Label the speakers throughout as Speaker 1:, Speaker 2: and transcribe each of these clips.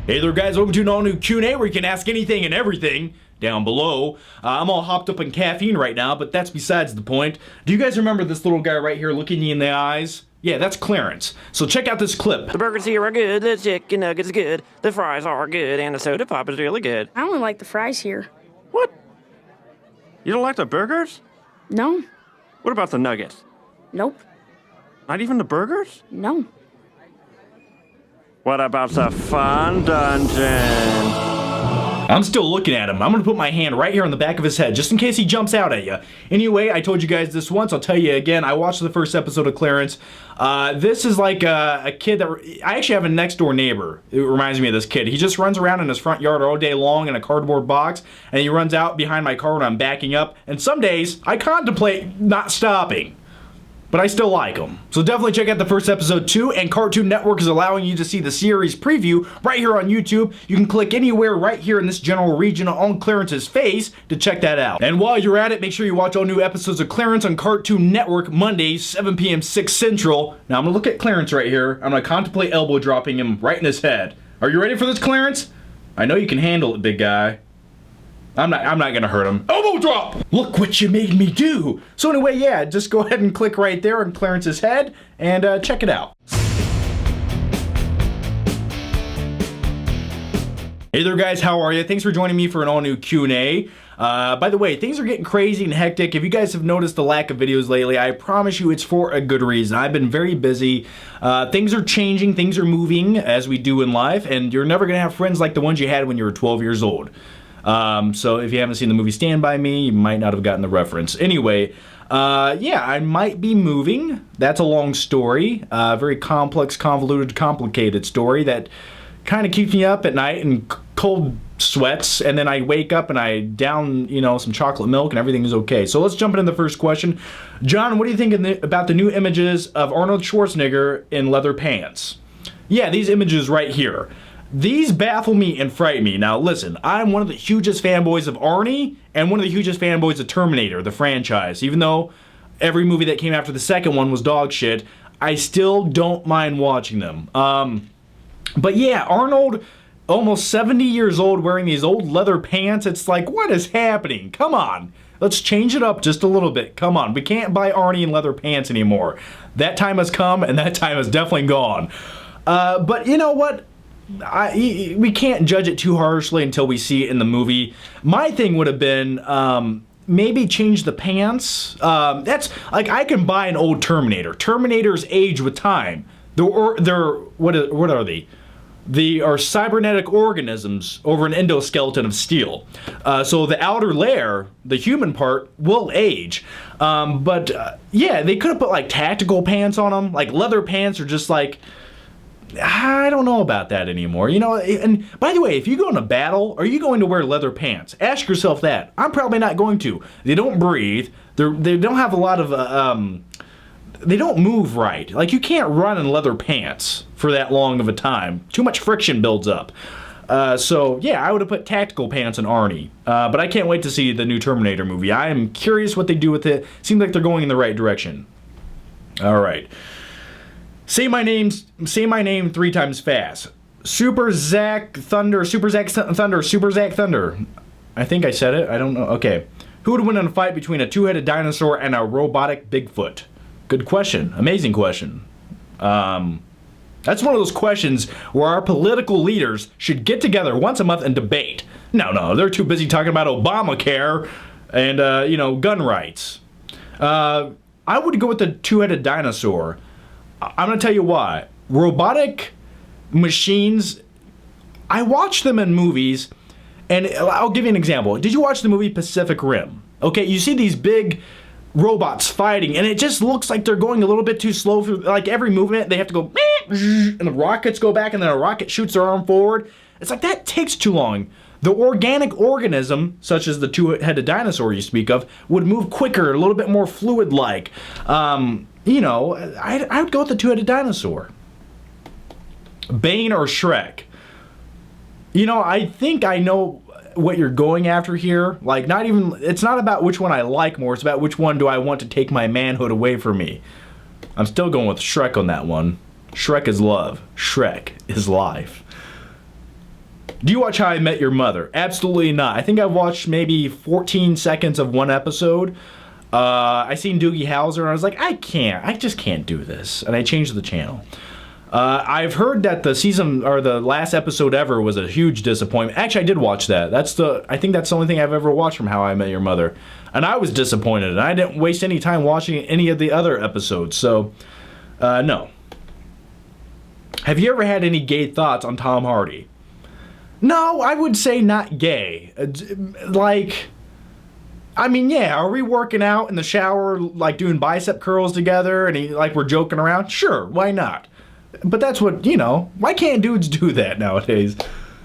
Speaker 1: Hey there guys, welcome to an all new Q&A where you can ask anything and everything down below. I'm all hopped up on caffeine right now, but that's besides the point. Do you guys remember this little guy right here looking you in the eyes? Yeah, that's Clarence. So check out this clip.
Speaker 2: The burgers here are good, the chicken nuggets good, the fries are good, and the soda pop is really good.
Speaker 3: I only like the fries here.
Speaker 2: What? You don't like the burgers?
Speaker 3: No.
Speaker 2: What about the nuggets?
Speaker 3: Nope.
Speaker 2: Not even the burgers?
Speaker 3: No.
Speaker 2: What about the fun dungeon?
Speaker 1: I'm still looking at him. I'm gonna put my hand right here on the back of his head, just in case he jumps out at you. Anyway, I told you guys this once, I'll tell you again. I watched the first episode of Clarence. This is like a kid that... I actually have a next door neighbor. It reminds me of this kid. He just runs around in his front yard all day long in a cardboard box, and he runs out behind my car when I'm backing up, and some days, I contemplate not stopping. But I still like them. So definitely check out the first episode too, and Cartoon Network is allowing you to see the series preview right here on YouTube. You can click anywhere right here in this general region on Clarence's face to check that out. And while you're at it, make sure you watch all new episodes of Clarence on Cartoon Network Mondays, 7 p.m. 6 Central. Now I'm gonna look at Clarence right here. I'm gonna contemplate elbow dropping him right in his head. Are you ready for this, Clarence? I know you can handle it, big guy. I'm not gonna hurt him. Elbow drop! Look what you made me do! So anyway, yeah, just go ahead and click right there on Clarence's head and check it out. Hey there guys, how are you? Thanks for joining me for an all new Q&A. By the way, things are getting crazy and hectic. If you guys have noticed the lack of videos lately, I promise you it's for a good reason. I've been very busy. Things are changing, things are moving as we do in life, and you're never gonna have friends like the ones you had when you were 12 years old. So if you haven't seen the movie Stand By Me, you might not have gotten the reference. Anyway, yeah, I might be moving. That's a long story. Very complex, convoluted, complicated story that kind of keeps me up at night in cold sweats, and then I wake up and I down, you know, some chocolate milk and everything is okay. So let's jump into the first question. John, what do you think about the new images of Arnold Schwarzenegger in leather pants? Yeah, these images right here. These baffle me and frighten me. Now listen, I'm one of the hugest fanboys of Arnie and one of the hugest fanboys of Terminator, the franchise. Even though every movie that came after the second one was dog shit, I still don't mind watching them. But yeah, Arnold, almost 70 years old, wearing these old leather pants. It's like, what is happening? Come on. Let's change it up just a little bit. Come on. We can't buy Arnie in leather pants anymore. That time has come and that time is definitely gone. But you know what? We can't judge it too harshly until we see it in the movie. My thing would have been maybe change the pants. That's like, I can buy an old Terminator. Terminators age with time. What are they? They are cybernetic organisms over an endoskeleton of steel. So the outer layer, the human part, will age. Yeah, they could have put like tactical pants on them. Like leather pants are just like, I don't know about that anymore. You know, and by the way, if you go in a battle, are you going to wear leather pants? Ask yourself that. I'm probably not going to. They don't breathe. They don't have a lot of, they don't move right. Like, you can't run in leather pants for that long of a time. Too much friction builds up. So, yeah, I would have put tactical pants on Arnie. But I can't wait to see the new Terminator movie. I am curious what they do with it. Seems like they're going in the right direction. All right. Say my name 3 times fast. Super Zack Thunder, Super Zack Thunder, Super Zack Thunder. I think I said it. I don't know. Okay. Who would win in a fight between a two-headed dinosaur and a robotic Bigfoot? Good question. Amazing question. That's one of those questions where our political leaders should get together once a month and debate. No, they're too busy talking about Obamacare and, you know, gun rights. I would go with the two-headed dinosaur. I'm going to tell you why. Robotic machines, I watch them in movies, and I'll give you an example. Did you watch the movie Pacific Rim? Okay, you see these big robots fighting, and it just looks like they're going a little bit too slow. Like every movement, they have to go, and the rockets go back, and then a rocket shoots their arm forward. It's like, that takes too long. The organic organism, such as the two-headed dinosaur you speak of, would move quicker, a little bit more fluid-like. You know, I would go with the two-headed dinosaur. Bane or Shrek? You know, I think I know what you're going after here. Like, it's not about which one I like more, it's about which one do I want to take my manhood away from me. I'm still going with Shrek on that one. Shrek is love. Shrek is life. Do you watch How I Met Your Mother? Absolutely not. I think I've watched maybe 14 seconds of one episode. I seen Doogie Howser and I was like, I just can't do this. And I changed the channel. I've heard that the season, or the last episode ever, was a huge disappointment. Actually, I did watch that. I think that's the only thing I've ever watched from How I Met Your Mother. And I was disappointed, and I didn't waste any time watching any of the other episodes, so, no. Have you ever had any gay thoughts on Tom Hardy? No, I would say not gay. Like, I mean, yeah, are we working out in the shower, like doing bicep curls together, and like we're joking around? Sure, why not? But that's what, why can't dudes do that nowadays?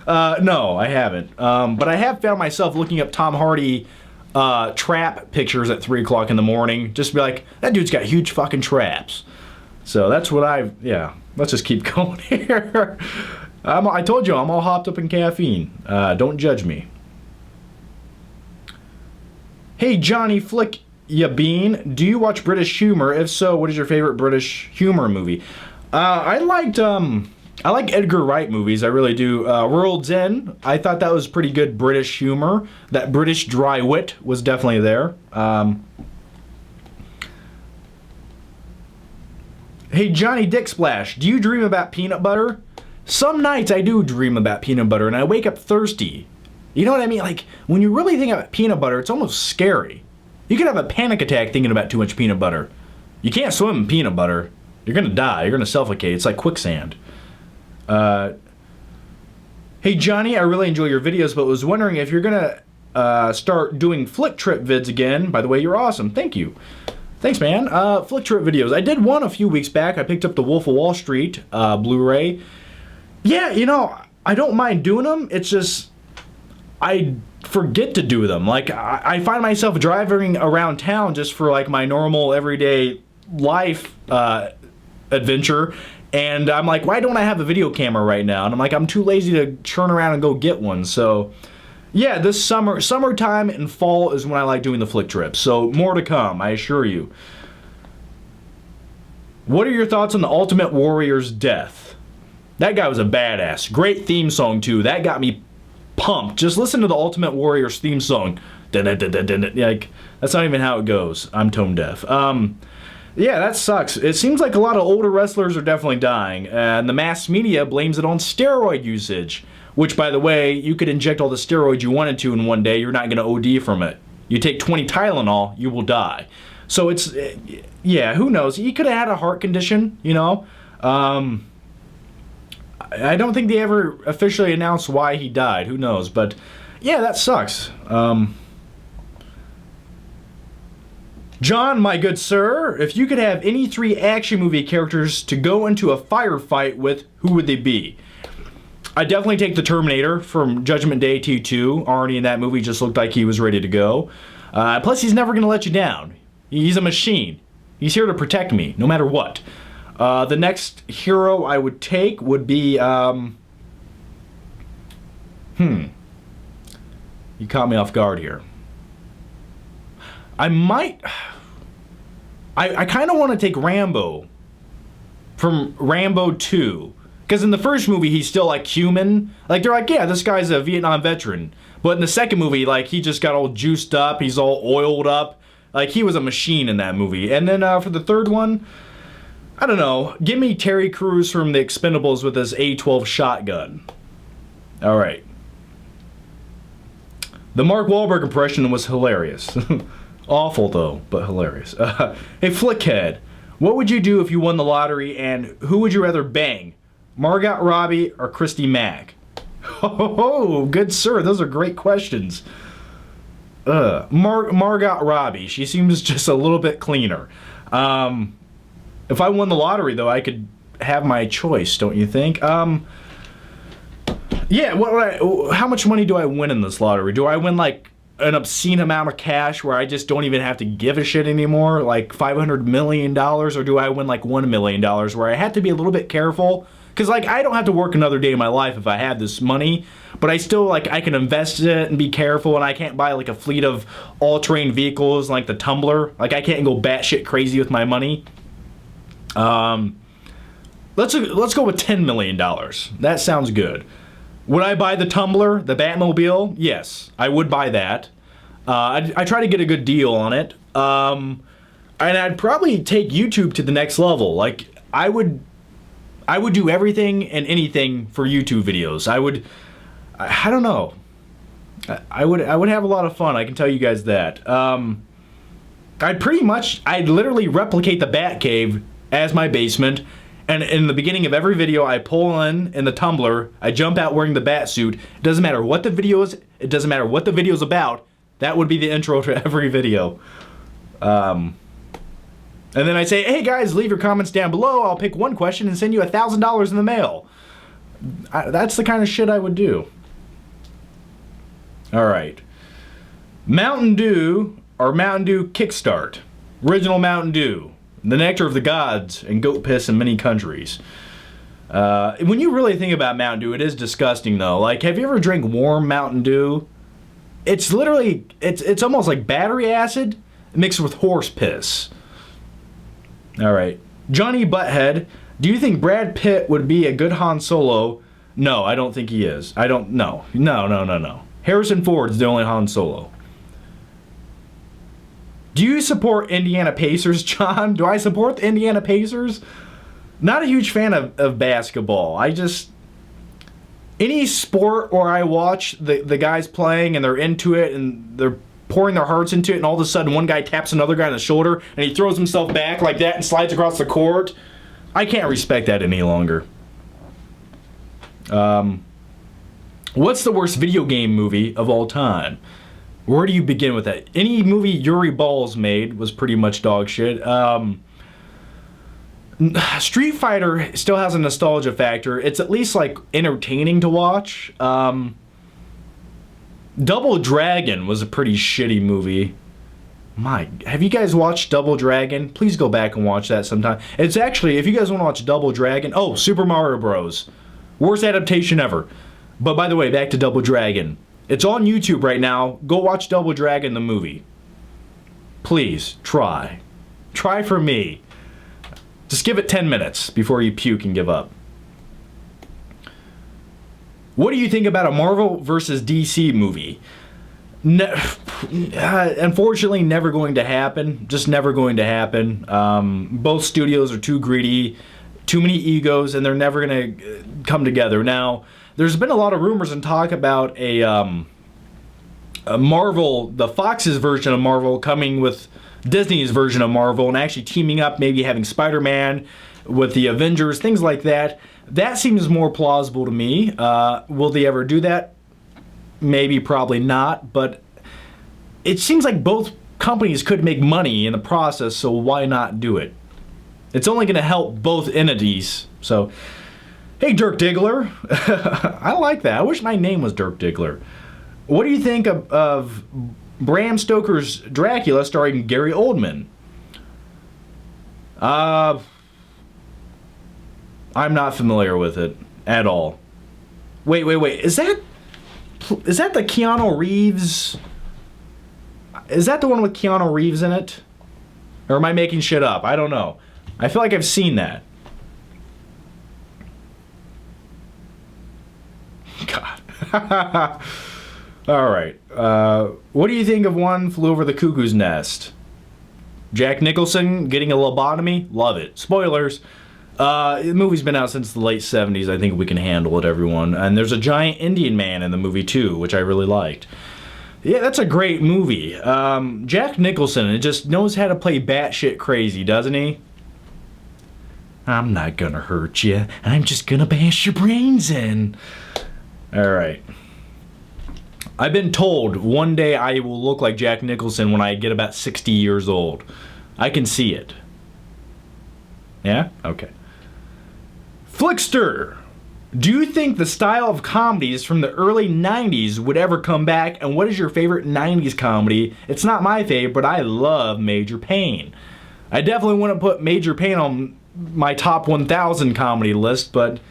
Speaker 1: No, I haven't. But I have found myself looking up Tom Hardy trap pictures at 3 o'clock in the morning. Just to be like, that dude's got huge fucking traps. So that's what let's just keep going here. I told you, I'm all hopped up in caffeine. Don't judge me. Hey, Johnny Flick Ya Bean, do you watch British humor? If so, what is your favorite British humor movie? I like Edgar Wright movies, I really do. World's End, I thought that was pretty good British humor. That British dry wit was definitely there. Hey, Johnny Dick Splash, do you dream about peanut butter? Some nights I do dream about peanut butter, and I wake up thirsty. You know what I mean? Like, when you really think about peanut butter, it's almost scary. You could have a panic attack thinking about too much peanut butter. You can't swim in peanut butter. You're gonna die. You're gonna suffocate. It's like quicksand. Hey, Johnny, I really enjoy your videos, but was wondering if you're gonna start doing flick trip vids again. By the way, you're awesome. Thank you. Thanks, man. Flick trip videos. I did one a few weeks back. I picked up the Wolf of Wall Street Blu-ray. Yeah, I don't mind doing them. It's just I forget to do them. Like, I find myself driving around town just for like my normal everyday life adventure, and I'm like, why don't I have a video camera right now? And I'm like, I'm too lazy to turn around and go get one. So yeah, this summertime and fall is when I like doing the flick trips. So more to come, I assure you. What are your thoughts on the Ultimate Warrior's death? That guy was a badass. Great theme song too. That got me pumped. Just listen to the Ultimate Warrior's theme song. Like, that's not even how it goes. I'm tone deaf. Yeah, that sucks. It seems like a lot of older wrestlers are definitely dying, and the mass media blames it on steroid usage, which, by the way, you could inject all the steroids you wanted to in one day, you're not going to OD from it. You take 20 Tylenol, you will die. So it's, yeah, who knows? He could have had a heart condition, I don't think they ever officially announced why he died. Who knows? But, yeah, that sucks. John, my good sir, if you could have any 3 action movie characters to go into a firefight with, who would they be? I'd definitely take the Terminator from Judgment Day T2. Arnie in that movie just looked like he was ready to go. Plus, he's never going to let you down. He's a machine. He's here to protect me, no matter what. The next hero I would take would be, You caught me off guard here. I might... I kind of want to take Rambo from Rambo 2. Because in the first movie, he's still, like, human. Like, they're like, yeah, this guy's a Vietnam veteran. But in the second movie, like, he just got all juiced up. He's all oiled up. Like, he was a machine in that movie. And then for the third one, I don't know. Give me Terry Crews from The Expendables with his A12 shotgun. All right. The Mark Wahlberg impression was hilarious. Awful, though, but hilarious. Hey, Flickhead, what would you do if you won the lottery, and who would you rather bang? Margot Robbie or Christy Mack? Oh, good sir, those are great questions. Margot Robbie, she seems just a little bit cleaner. If I won the lottery, though, I could have my choice, don't you think? Yeah, how much money do I win in this lottery? Do I win, like, an obscene amount of cash where I just don't even have to give a shit anymore, like $500 million, or do I win like $1 million where I have to be a little bit careful? Because, like, I don't have to work another day in my life if I have this money, but I still, like, I can invest in it and be careful, and I can't buy, like, a fleet of all-terrain vehicles like the Tumbler. Like, I can't go batshit crazy with my money. Let's go with $10 million. That sounds good. Would I buy the Tumbler, the Batmobile? Yes, I would buy that. I try to get a good deal on it. And I'd probably take YouTube to the next level. Like, I would do everything and anything for YouTube videos. I don't know. I would have a lot of fun, I can tell you guys that. I'd literally replicate the Batcave as my basement, and in the beginning of every video I pull in the tumbler, I jump out wearing the bat suit. It doesn't matter what the video is, it doesn't matter what the video's about, that would be the intro to every video. And then I say, hey guys, leave your comments down below, I'll pick one question and send you $1,000 in the mail. That's the kind of shit I would do. Alright. Mountain Dew or Mountain Dew Kickstart. Original Mountain Dew. The nectar of the gods and goat piss in many countries. When you really think about Mountain Dew, it is disgusting though. Like, have you ever drank warm Mountain Dew? It's literally, it's almost like battery acid mixed with horse piss. Alright. Johnny Butthead, do you think Brad Pitt would be a good Han Solo? No, I don't think he is. No. Harrison Ford's the only Han Solo. Do you support Indiana Pacers, John? Do I support the Indiana Pacers? Not a huge fan of basketball. Any sport where I watch the guys playing and they're into it and they're pouring their hearts into it, and all of a sudden one guy taps another guy on the shoulder and he throws himself back like that and slides across the court, I can't respect that any longer. What's the worst video game movie of all time? Where do you begin with that? Any movie Yuri Balls made was pretty much dog shit. Street Fighter still has a nostalgia factor. It's at least like entertaining to watch. Double Dragon was a pretty shitty movie. Have you guys watched Double Dragon? Please go back and watch that sometime. It's actually, if you guys want to watch Double Dragon, Super Mario Bros. Worst adaptation ever. But by the way, back to Double Dragon. It's on YouTube right now. Go watch Double Dragon the movie. Please, try. Try for me. Just give it 10 minutes before you puke and give up. What do you think about a Marvel versus DC movie? Unfortunately, never going to happen. Just never going to happen. Both studios are too greedy, too many egos, and they're never going to come together. Now, there's been a lot of rumors and talk about a Marvel, the Fox's version of Marvel, coming with Disney's version of Marvel and actually teaming up, maybe having Spider-Man with the Avengers, things like that. That seems more plausible to me. Will they ever do that? Maybe, probably not, but it seems like both companies could make money in the process, so why not do it? It's only going to help both entities. So, hey, Dirk Diggler. I like that. I wish my name was Dirk Diggler. What do you think of Bram Stoker's Dracula starring Gary Oldman? I'm not familiar with it at all. Wait. Is that the Keanu Reeves? Is that the one with Keanu Reeves in it? Or am I making shit up? I don't know. I feel like I've seen that. God. Alright. What do you think of One Flew Over the Cuckoo's Nest? Jack Nicholson getting a lobotomy? Love it. Spoilers. The movie's been out since the late 70s. I think we can handle it, everyone. And there's a giant Indian man in the movie, too, which I really liked. Yeah, that's a great movie. Jack Nicholson, it just knows how to play batshit crazy, doesn't he? I'm not gonna hurt you. I'm just gonna bash your brains in. Alright. I've been told one day I will look like Jack Nicholson when I get about 60 years old. I can see it. Yeah? Okay. Flickster! Do you think the style of comedies from the early 90s would ever come back? And what is your favorite 90s comedy? It's not my favorite, but I love Major Payne. I definitely wouldn't put Major Payne on my top 1,000 comedy list, but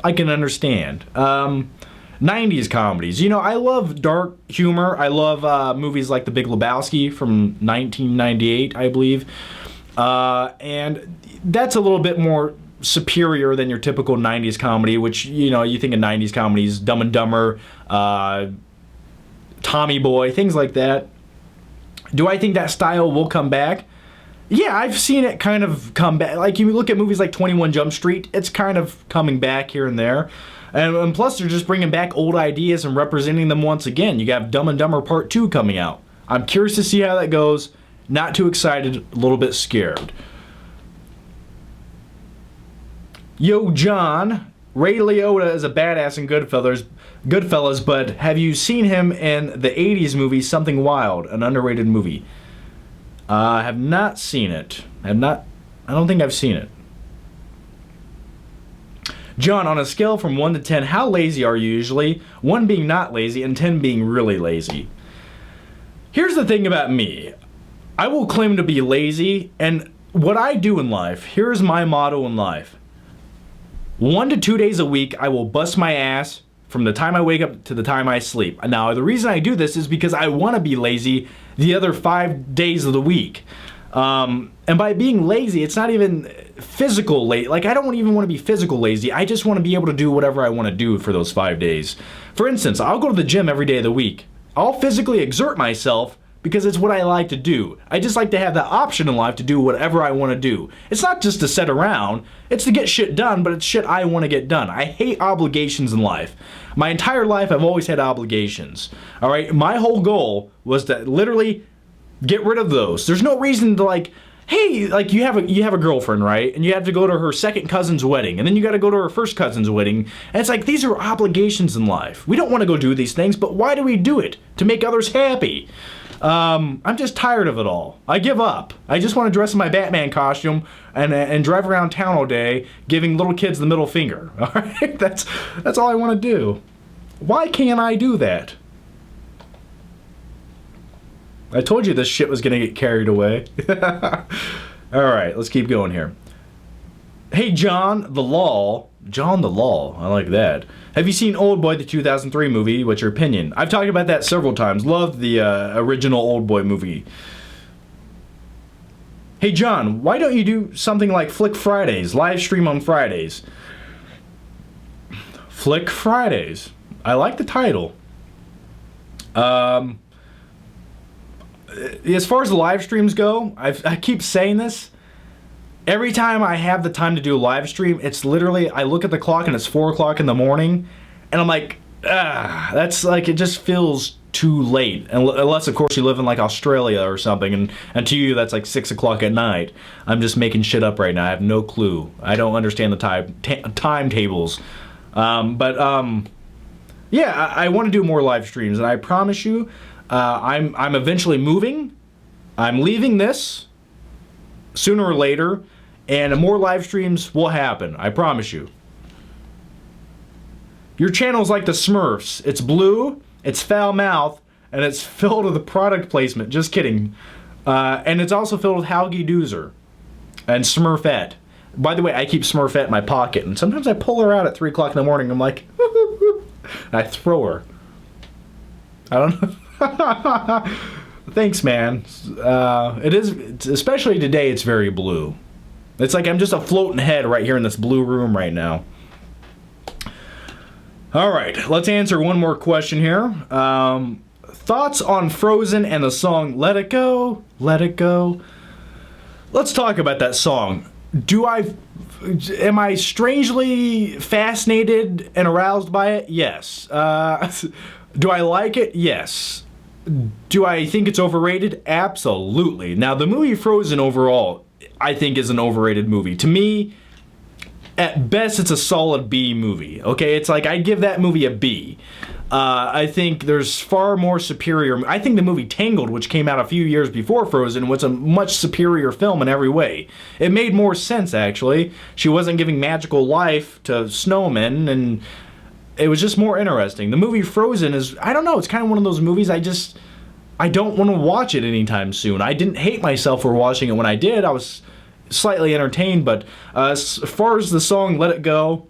Speaker 1: I can understand. 90s comedies. You know, I love dark humor. I love movies like The Big Lebowski from 1998, I believe. And that's a little bit more superior than your typical 90s comedy, which, you know, you think of 90s comedies, Dumb and Dumber, Tommy Boy, things like that. Do I think that style will come back? Yeah, I've seen it kind of come back. Like, you look at movies like 21 Jump Street, it's kind of coming back here and there. And plus, they're just bringing back old ideas and representing them once again. You got Dumb and Dumber Part 2 coming out. I'm curious to see how that goes. Not too excited, a little bit scared. Yo, John, Ray Liotta is a badass in Goodfellas, but have you seen him in the 80s movie Something Wild, an underrated movie? I have not seen it. I don't think I've seen it. John, on a scale from 1 to 10, how lazy are you usually? 1 being not lazy and 10 being really lazy. Here's the thing about me. I will claim to be lazy, and what I do in life, here's my motto in life. 1 to 2 days a week, I will bust my ass from the time I wake up to the time I sleep. Now, the reason I do this is because I want to be lazy the other 5 days of the week. And by being lazy, it's not even physical lazy. Like, I don't even want to be physical lazy. I just want to be able to do whatever I want to do for those 5 days. For instance, I'll go to the gym every day of the week. I'll physically exert myself because it's what I like to do. I just like to have the option in life to do whatever I want to do. It's not just to sit around, it's to get shit done, but it's shit I want to get done. I hate obligations in life. My entire life I've always had obligations. Alright, my whole goal was to literally get rid of those. There's no reason to, like, hey, like, you have a girlfriend, right? And you have to go to her second cousin's wedding, and then you got to go to her first cousin's wedding, and it's like, these are obligations in life. We don't want to go do these things, but why do we do it? To make others happy. I'm just tired of it all. I give up. I just want to dress in my Batman costume and drive around town all day giving little kids the middle finger. All right? That's all I want to do. Why can't I do that? I told you this shit was going to get carried away. All right, let's keep going here. Hey, John the Law. John the Law. I like that. Have you seen Old Boy, the 2003 movie? What's your opinion? I've talked about that several times. Loved the original Old Boy movie. Hey, John, why don't you do something like Flick Fridays? Live stream on Fridays. Flick Fridays. I like the title. As far as the live streams go, I keep saying this. Every time I have the time to do a live stream, it's literally, I look at the clock and it's 4 o'clock in the morning, and I'm like, that's like, it just feels too late. Unless, of course, you live in like Australia or something, and to you, that's like 6 o'clock at night. I'm just making shit up right now. I have no clue. I don't understand the timetables. Yeah, I want to do more live streams, and I promise you, I'm eventually moving. I'm leaving this sooner or later, and more live streams will happen. I promise you. Your channel's like the Smurfs. It's blue, it's foul mouth, and it's filled with product placement. Just kidding. And it's also filled with Haugie Doozer and Smurfette. By the way, I keep Smurfette in my pocket, and sometimes I pull her out at 3 o'clock in the morning. I'm like, and I throw her. I don't know. Thanks, man. It is, especially today, it's very blue. It's like I'm just a floating head right here in this blue room right now. Alright, let's answer one more question here. Thoughts on Frozen and the song Let It Go, Let It Go. Let's talk about that song. Am I strangely fascinated and aroused by it? Yes. Do I like it? Yes. Do I think it's overrated? Absolutely. Now, the movie Frozen overall, I think, is an overrated movie. To me, at best, it's a solid B movie. Okay, it's like, I'd give that movie a B. I think there's far more superior. I think the movie Tangled, which came out a few years before Frozen, was a much superior film in every way. It made more sense, actually. She wasn't giving magical life to snowmen, and it was just more interesting. The movie Frozen is, I don't know, it's kind of one of those movies I don't want to watch it anytime soon. I didn't hate myself for watching it when I did. I was slightly entertained, but as far as the song Let It Go,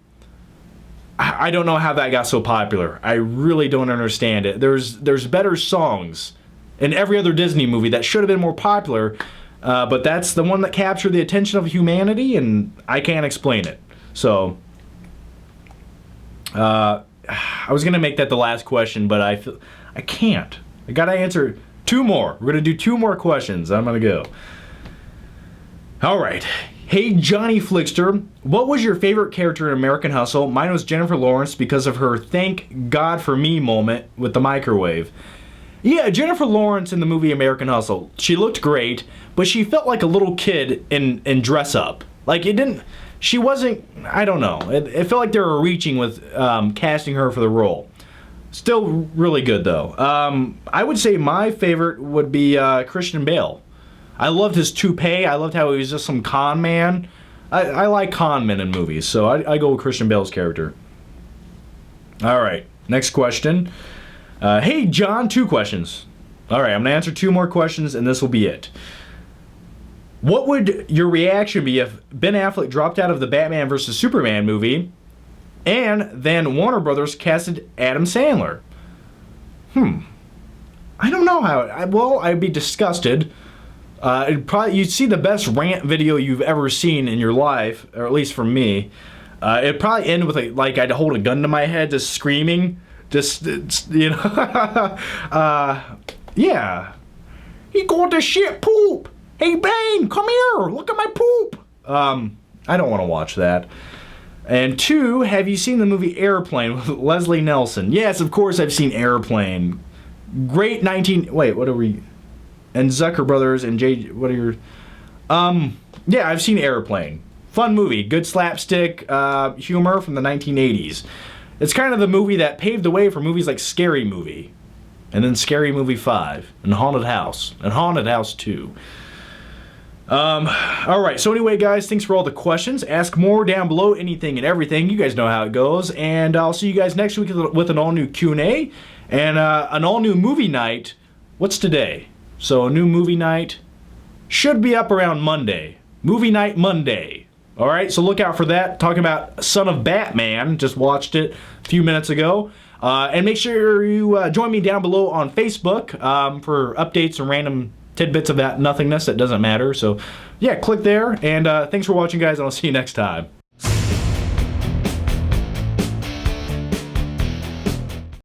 Speaker 1: I don't know how that got so popular. I really don't understand it. There's better songs in every other Disney movie that should have been more popular, But that's the one that captured the attention of humanity, and I can't explain it. So, I was gonna make that the last question, but I can't. I gotta answer 2 more. We're gonna do 2 more questions. I'm gonna go. All right. Hey, Johnny Flickster, what was your favorite character in American Hustle? Mine was Jennifer Lawrence because of her "thank God for me" moment with the microwave. Yeah, Jennifer Lawrence in the movie American Hustle. She looked great, but she felt like a little kid in dress up. Like, it didn't... She wasn't... I don't know. It felt like they were reaching with casting her for the role. Still really good, though. I would say my favorite would be Christian Bale. I loved his toupee. I loved how he was just some con man. I like con men in movies, so I go with Christian Bale's character. All right, next question. Hey, John, 2 questions. All right, I'm going to answer 2 more questions, and this will be it. What would your reaction be if Ben Affleck dropped out of the Batman vs. Superman movie and then Warner Brothers casted Adam Sandler? I don't know how. Well, I'd be disgusted. You'd see the best rant video you've ever seen in your life, or at least from me. It'd probably end with like I'd hold a gun to my head, just screaming, yeah. He got the shit poop. Hey Bane, come here, look at my poop. I don't want to watch that. And 2, have you seen the movie Airplane with Leslie Nielsen? Yes, of course I've seen Airplane. Great what are we? And Zucker Brothers and what are your... yeah, I've seen Airplane. Fun movie, good slapstick humor from the 1980s. It's kind of the movie that paved the way for movies like Scary Movie, and then Scary Movie 5, and Haunted House, and Haunted House 2. Alright, so anyway, guys, thanks for all the questions. Ask more down below, anything and everything. You guys know how it goes. And I'll see you guys next week with an all-new Q&A and an all-new movie night. What's today? So a new movie night should be up around Monday. Movie night Monday. Alright, so look out for that. Talking about Son of Batman. Just watched it a few minutes ago. And make sure you join me down below on Facebook for updates and random tidbits of that nothingness that doesn't matter. So yeah, click there. And thanks for watching, guys, and I'll see you next time.